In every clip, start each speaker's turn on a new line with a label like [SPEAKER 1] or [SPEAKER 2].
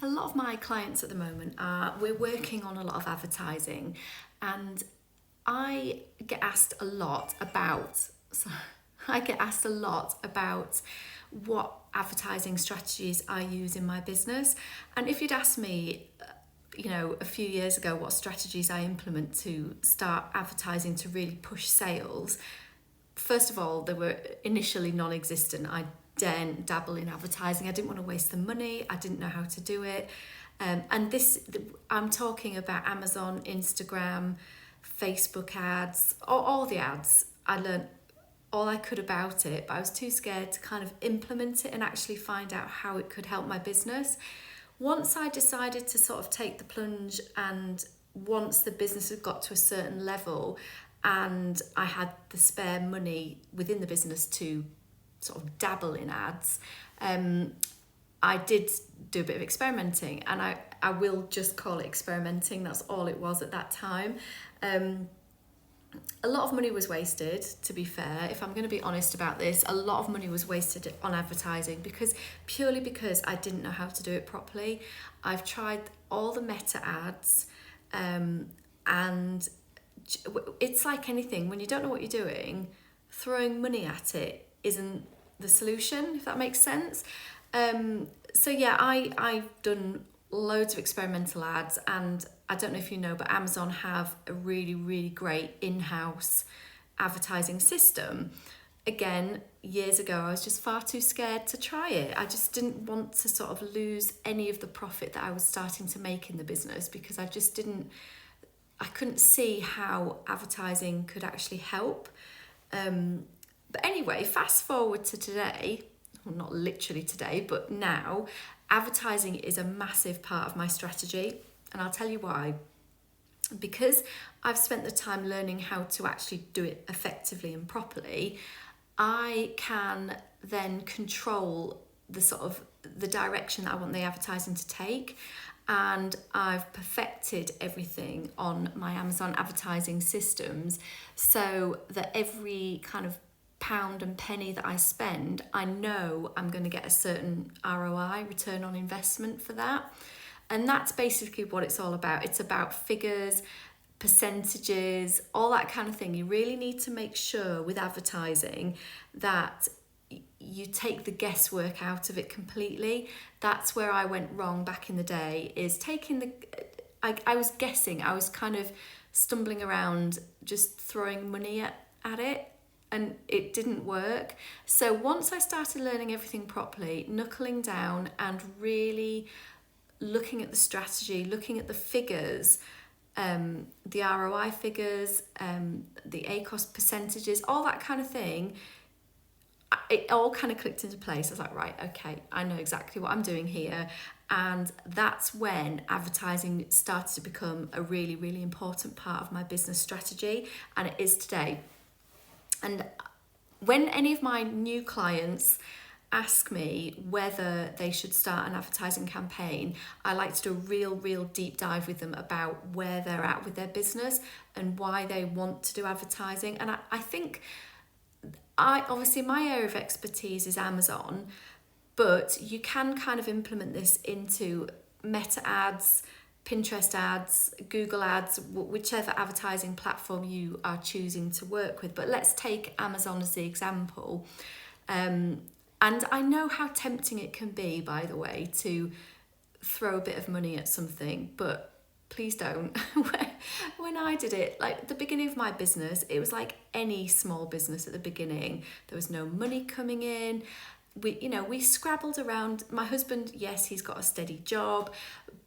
[SPEAKER 1] a lot of my clients at the moment we're working on a lot of advertising, and I get asked a lot about, so I get asked a lot about what advertising strategies I use in my business. And if you'd asked me, a few years ago what strategies I implement to start advertising to really push sales, first of all, they were initially non-existent. I daren't dabble in advertising. I didn't want to waste the money. I didn't know how to do it. I'm talking about Amazon, Instagram, Facebook ads, all the ads. I learned all I could about it, but I was too scared to kind of implement it and actually find out how it could help my business. Once I decided to sort of take the plunge, and once the business had got to a certain level and I had the spare money within the business to sort of dabble in ads, I did do a bit of experimenting, and I will just call it experimenting. That's all it was at that time. A lot of money was wasted, to be fair. If I'm going to be honest about this, a lot of money was wasted on advertising purely because I didn't know how to do it properly. I've tried all the meta ads, and it's like anything. When you don't know what you're doing, throwing money at it isn't the solution, if that makes sense. I've done loads of experimental ads, and I don't know if you know, but Amazon have a really, really great in-house advertising system. Again, years ago, I was just far too scared to try it. I just didn't want to sort of lose any of the profit that I was starting to make in the business, because I couldn't see how advertising could actually help. But anyway, fast forward to today, well, not literally today, but now, advertising is a massive part of my strategy. And I'll tell you why. Because I've spent the time learning how to actually do it effectively and properly, I can then control the direction that I want the advertising to take. And I've perfected everything on my Amazon advertising systems so that every kind of pound and penny that I spend, I know I'm going to get a certain ROI, return on investment, for that. And that's basically what it's all about. It's about figures, percentages, all that kind of thing. You really need to make sure with advertising that you take the guesswork out of it completely. That's where I went wrong back in the day, is I was guessing. I was kind of stumbling around, just throwing money at it, and it didn't work. So once I started learning everything properly, knuckling down and really looking at the strategy, looking at the figures, the ROI figures, the ACOS percentages, all that kind of thing, it all kind of clicked into place. I was like, right, okay, I know exactly what I'm doing here. And that's when advertising started to become a really, really important part of my business strategy, and it is today. And when any of my new clients ask me whether they should start an advertising campaign, I like to do a real deep dive with them about where they're at with their business and why they want to do advertising. And I think obviously my area of expertise is Amazon, but you can kind of implement this into Meta ads, Pinterest ads, Google ads, whichever advertising platform you are choosing to work with. But let's take Amazon as the example. And I know how tempting it can be, by the way, to throw a bit of money at something, but please don't. When I did it, like at the beginning of my business, it was like any small business at the beginning. There was no money coming in. We scrabbled around. My husband, yes, he's got a steady job,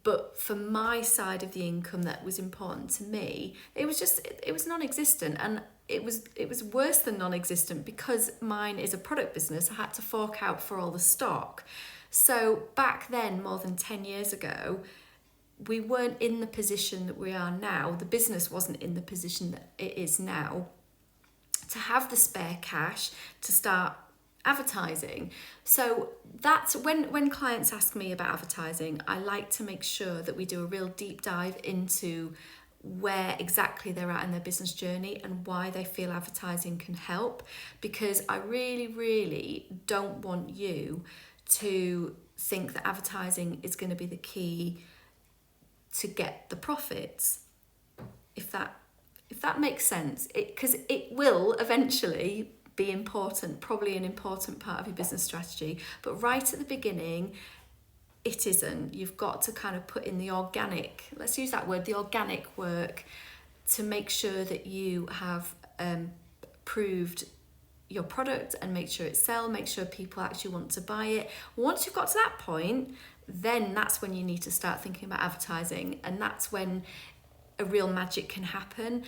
[SPEAKER 1] but for my side of the income that was important to me, it was non-existent. And it was worse than non-existent because mine is a product business. I had to fork out for all the stock. So back then, more than 10 years ago, we weren't in the position that we are now. The business wasn't in the position that it is now to have the spare cash to start advertising. So that's when clients ask me about advertising, I like to make sure that we do a real deep dive into where exactly they're at in their business journey and why they feel advertising can help, because I really don't want you to think that advertising is going to be the key to get the profits. If that makes sense, because it will eventually be important, probably an important part of your business strategy, but right at the beginning it isn't. You've got to kind of put in the organic, let's use that word, the organic work, to make sure that you have proved your product and make sure it sells, make sure people actually want to buy it. Once you've got to that point, then that's when you need to start thinking about advertising, and that's when a real magic can happen.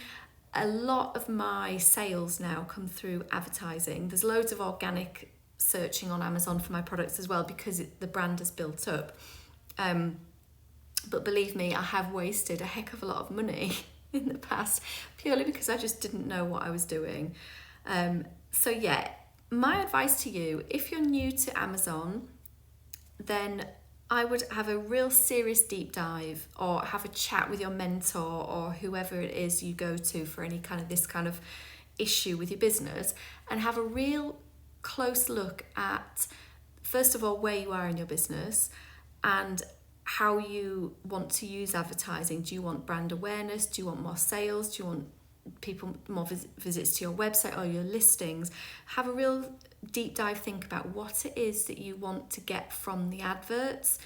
[SPEAKER 1] A lot of my sales now come through advertising. There's loads of organic searching on Amazon for my products as well, because the brand has built up. But believe me, I have wasted a heck of a lot of money in the past, purely because I just didn't know what I was doing. So yeah, my advice to you, if you're new to Amazon, then I would have a real serious deep dive, or have a chat with your mentor or whoever it is you go to for any kind of this kind of issue with your business, and have a real close look at, first of all, where you are in your business and how you want to use advertising. Do you want brand awareness? Do you want more sales? Do you want people, more visits to your website or your listings? Have a real deep dive think about what it is that you want to get from the adverts,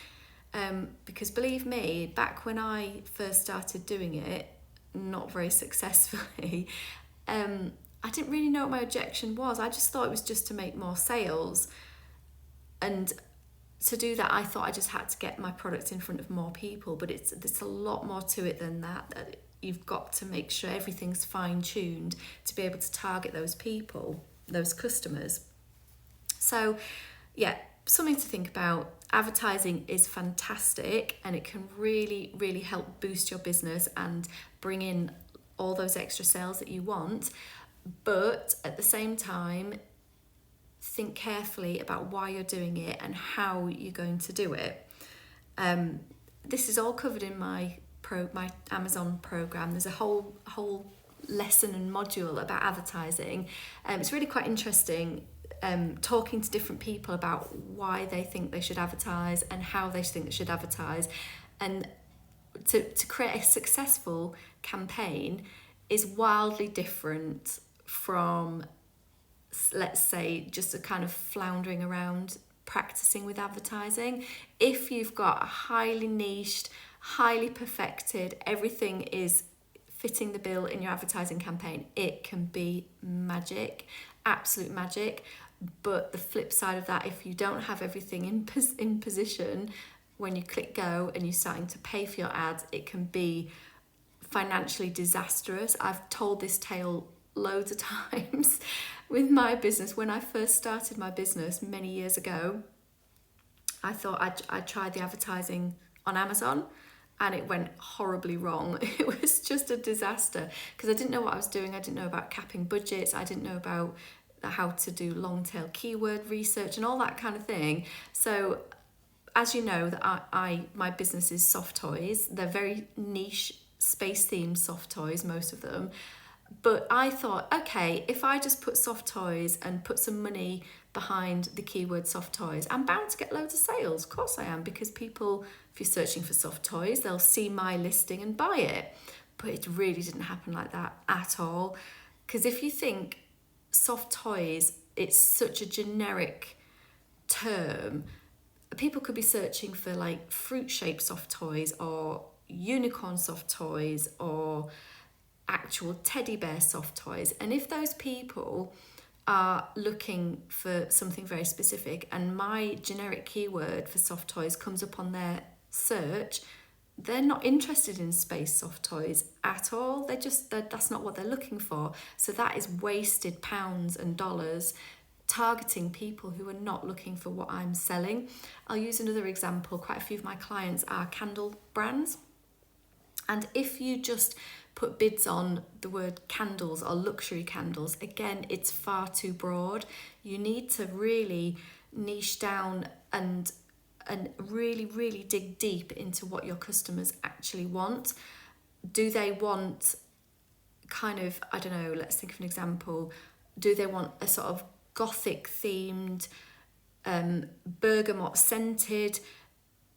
[SPEAKER 1] because believe me, back when I first started doing it, not very successfully, I didn't really know what my objection was. I just thought it was just to make more sales, and to do that I thought I just had to get my product in front of more people, but there's a lot more to it than that. You've got to make sure everything's fine-tuned to be able to target those people, those customers. So yeah, something to think about. Advertising is fantastic, and it can really, really help boost your business and bring in all those extra sales that you want. But at the same time, think carefully about why you're doing it and how you're going to do it. This is all covered in my Amazon program. There's a whole lesson and module about advertising. It's really quite interesting, talking to different people about why they think they should advertise and how they think they should advertise. And to create a successful campaign is wildly different from, let's say, just a kind of floundering around practicing with advertising. If you've got a highly niched, highly perfected, everything is fitting the bill in your advertising campaign, it can be magic, absolute magic. But the flip side of that, if you don't have everything in position when you click go and you're starting to pay for your ads, it can be financially disastrous. I've told this tale loads of times with my business. When I first started my business many years ago, I thought I'd try the advertising on Amazon, and it went horribly wrong. It was just a disaster because I didn't know what I was doing. I didn't know about capping budgets. I didn't know about how to do long tail keyword research and all that kind of thing. So as you know, that my business is soft toys. They're very niche, space themed soft toys, most of them. But I thought, okay, if I just put soft toys and put some money behind the keyword soft toys, I'm bound to get loads of sales. Of course I am, because people, if you're searching for soft toys, they'll see my listing and buy it. But it really didn't happen like that at all. Because if you think soft toys, it's such a generic term. People could be searching for like fruit-shaped soft toys or unicorn soft toys or actual teddy bear soft toys. And if those people are looking for something very specific and my generic keyword for soft toys comes up on their search, they're not interested in space soft toys at all. That's not what they're looking for. So that is wasted pounds and dollars targeting people who are not looking for what I'm selling. I'll use another example. Quite a few of my clients are candle brands. And if you just put bids on the word candles or luxury candles, again, it's far too broad. You need to really niche down and really, really dig deep into what your customers actually want. Do they want kind of, I don't know, let's think of an example. Do they want a sort of gothic themed bergamot scented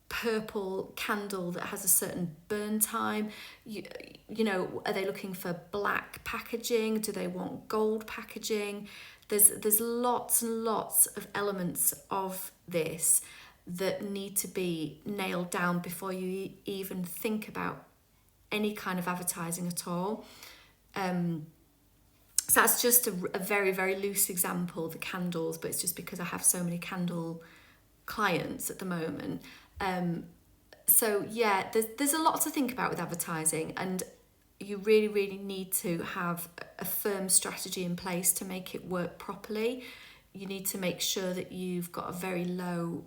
[SPEAKER 1] purple candle that has a certain burn time. You know, are they looking for black packaging? Do they want gold packaging? There's lots and lots of elements of this that need to be nailed down before you even think about any kind of advertising at all. So that's just a very, very loose example, the candles, but it's just because I have so many candle clients at the moment. So yeah, there's a lot to think about with advertising, and you really, really need to have a firm strategy in place to make it work properly. You need to make sure that you've got a very low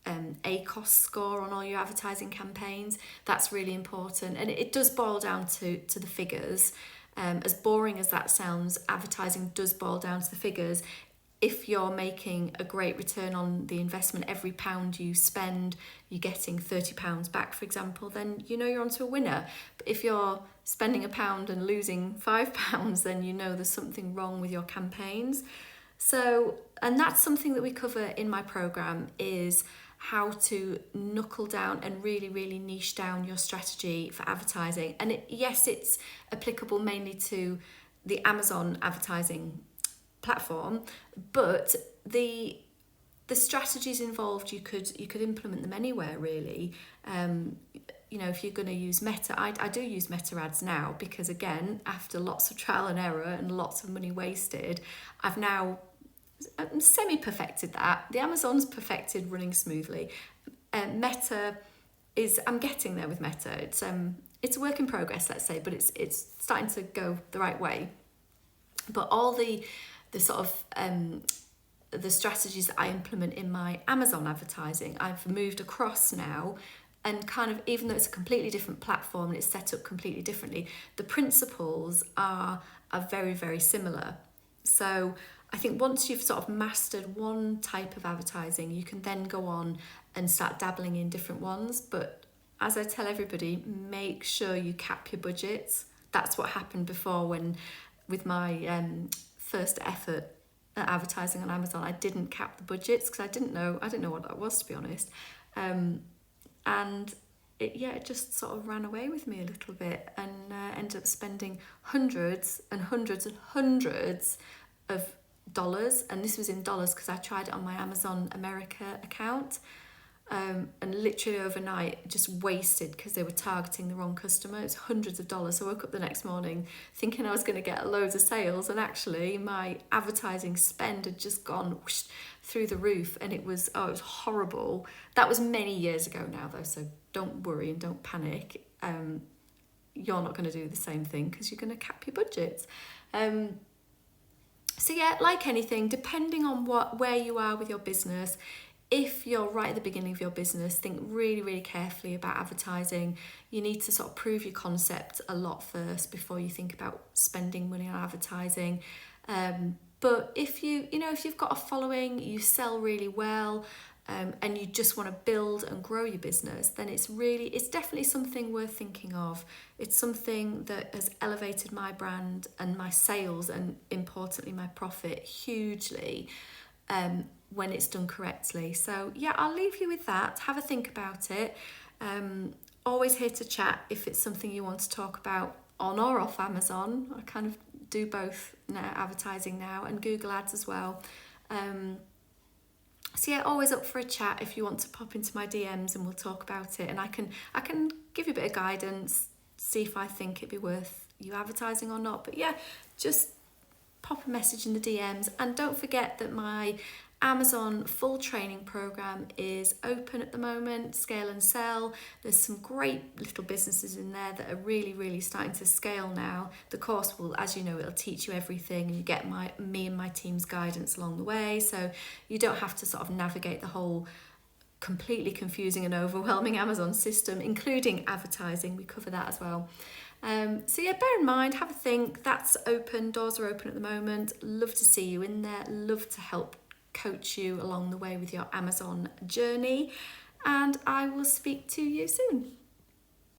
[SPEAKER 1] ACOS score on all your advertising campaigns. That's really important, and it does boil down to the figures. As boring as that sounds, advertising does boil down to the figures. If you're making a great return on the investment, every pound you spend, you're getting £30 back, for example, then you know you're onto a winner. But if you're spending £1 and losing £5, then you know there's something wrong with your campaigns. So, and that's something that we cover in my program, is how to knuckle down and really, really niche down your strategy for advertising. And yes, it's applicable mainly to the Amazon advertising platform, but the strategies involved, you could implement them anywhere, really. You know, if you're going to use Meta, I do use Meta ads now, because again, after lots of trial and error and lots of money wasted, I've now semi-perfected that. The Amazon's perfected running smoothly. Meta is, I'm getting there with Meta. It's a work in progress, let's say, but it's starting to go the right way. But all the sort of the strategies that I implement in my Amazon advertising, I've moved across now, and kind of, even though it's a completely different platform and it's set up completely differently, the principles are very, very similar. So I think once you've sort of mastered one type of advertising, you can then go on and start dabbling in different ones. But as I tell everybody, make sure you cap your budgets. That's what happened before, when with my first effort at advertising on Amazon, I didn't cap the budgets because I didn't know what that was, to be honest. And it just sort of ran away with me a little bit, and ended up spending hundreds and hundreds and hundreds of dollars. And this was in dollars because I tried it on my Amazon America account. And literally overnight just wasted because they were targeting the wrong customer. It's hundreds of dollars. So I woke up the next morning thinking I was going to get loads of sales, and actually my advertising spend had just gone whoosh, through the roof, and it was horrible. That was many years ago now though, so don't worry and don't panic. You're not going to do the same thing because you're going to cap your budgets. So yeah, like anything, depending on where you are with your business, if you're right at the beginning of your business, think really, really carefully about advertising. You need to sort of prove your concept a lot first before you think about spending money on advertising. But if you've got a following, you sell really well, and you just want to build and grow your business, then it's definitely something worth thinking of. It's something that has elevated my brand and my sales, and importantly my profit, hugely, when it's done correctly. So yeah, I'll leave you with that. Have a think about it. Always here to chat if it's something you want to talk about on or off Amazon. I kind of do both now, advertising now and Google Ads as well. So yeah, always up for a chat if you want to pop into my DMs and we'll talk about it, and I can give you a bit of guidance, see if I think it'd be worth you advertising or not. But yeah, just pop a message in the DMs, and don't forget that my Amazon full training program is open at the moment, Scale and Sell. There's some great little businesses in there that are really, really starting to scale now. The course will, as you know, it'll teach you everything, and you get me and my team's guidance along the way, so you don't have to sort of navigate the whole completely confusing and overwhelming Amazon system, including advertising. We cover that as well. So yeah, bear in mind, have a think. That's open, doors are open at the moment. Love to see you in there, love to help coach you along the way with your Amazon journey, and I will speak to you soon.